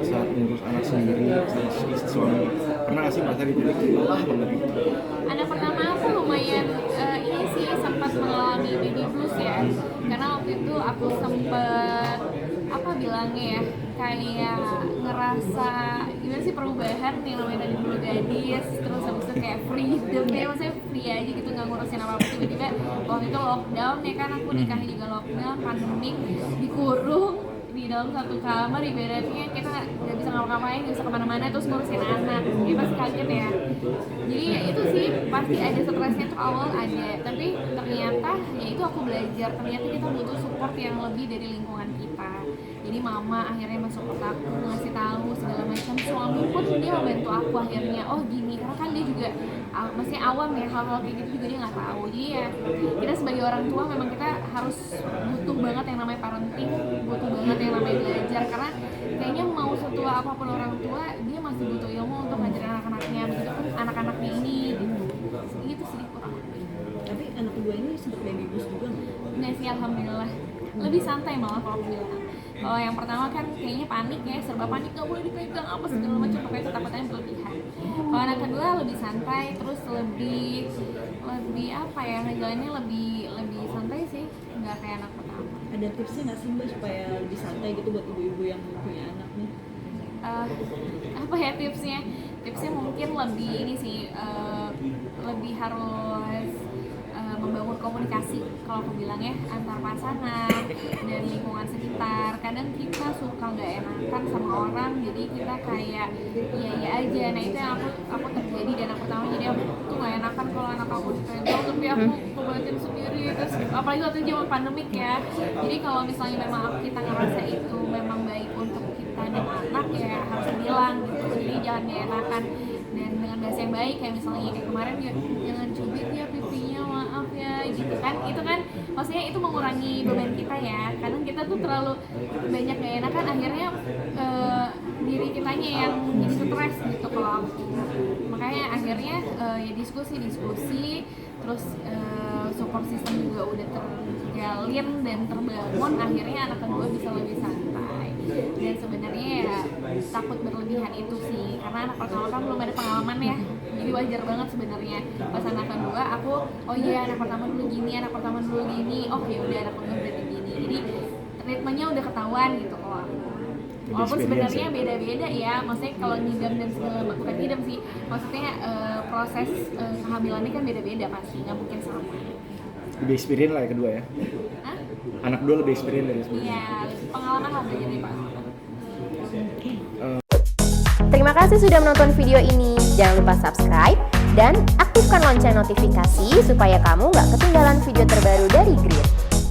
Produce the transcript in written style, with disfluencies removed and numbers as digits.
Saat mengurus anak sendiri sama suami, pernah nggak sih merasa di titik lelah banget gitu? Anak pertama aku lumayan ini sih sempat mengalami baby blues ya, karena waktu itu aku sempet apa bilangnya ya, kayak ngerasa gimana sih perubahan yang namanya dari dulu gadis terus habis itu kayak freedom ya, maksudnya free aja gitu nggak ngurusin apa-apa. Tiba-tiba waktu itu lockdown ya kan, aku nikahnya juga lockdown, pandemik, dikurung di dalam satu kamar, ibaratnya kita nggak bisa ngapa-ngapain, nggak bisa kemana-mana, terus ngurusin anak. Jadi pasti kaget ya. Jadi ya itu sih pasti ada stresnya tuh, awal ada, tapi ternyata ya itu aku belajar ternyata kita butuh support yang lebih dari lingkungan kita. Jadi mama akhirnya mensupport aku, ngasih tahu segala macam. Suami pun dia membantu aku akhirnya, oh gini, karena kan dia juga masih awam ya, hal-hal kayak gitu juga dia nggak tahu. Jadi ya kita sebagai orang tua memang kita harus butuh banget yang namanya parenting, butuh banget yang namanya belajar, karena kayaknya mau setua apapun orang tua dia masih butuh ilmu untuk ngajarin anak-anaknya, begitu pun anak-anaknya ini gitu sih kurang lebih. Tapi anak kedua ini sempat baby blues juga nggak? Nah sih alhamdulillah lebih santai malah kalau aku bilang. Kalau yang pertama kan kayaknya panik ya, serba panik, nggak boleh dipegang apa segala macam, pokoknya ketakutannya berlebihan. Kalau anak kedua lebih santai, terus lebih apa ya, ngejalannya lebih santai sih, nggak kayak anak pertama. Ada tipsnya nggak sih Mbak supaya lebih santai gitu buat ibu-ibu yang punya anak nih? Apa ya tipsnya mungkin lebih ini sih, lebih harus membangun komunikasi kalau aku bilang ya, antar pasangan dan lingkungan sekitar. Kadang kita suka nggak enakan sama orang, jadi kita kayak iya aja. Nah itu yang aku terjadi dan aku tahu, jadi aku tuh nggak enakan kalau anak aku dipegang tapi aku kebatin sendiri. Terus apalagi waktu itu zaman pandemik ya, jadi kalau misalnya memang kita ngerasa itu memang baik untuk kita dan anak ya harus bilang gitu. Jadi jangan nggak enakan dan dengan bahasa yang baik, kayak misalnya kayak kemarin ya, jangan cubit ya pipinya, maaf ya gitu kan. Itu kan maksudnya itu mengurangi beban kita ya, kadang kita tuh terlalu banyak gak enakan, akhirnya diri kitanya yang jadi stres gitu kalau aku. Makanya akhirnya ya diskusi terus support system juga udah terjalin dan terbangun, akhirnya anak kedua bisa lebih santai. Dan sebenarnya ya takut berlebihan itu sih, karena anak pertama kan belum ada pengalaman ya, jadi wajar banget sebenarnya. Pas anak kedua aku, oh iya anak pertama dulu gini, oh ya udah anak kedua berarti gini, jadi ritmenya udah ketahuan gitu kalau aku. Walaupun sebenarnya beda-beda ya, maksudnya kalau ngidam dan segala, bukan ngidam sih, maksudnya proses kehamilannya kan beda-beda pasti, nggak mungkin sama. Lebih experience lah ya kedua ya? Hah? Anak kedua lebih experience dari sebelumnya? Iya, pengalaman lah belajar dari Pak. Terima kasih sudah menonton video ini. Jangan lupa subscribe dan aktifkan lonceng notifikasi supaya kamu nggak ketinggalan video terbaru dari Grit.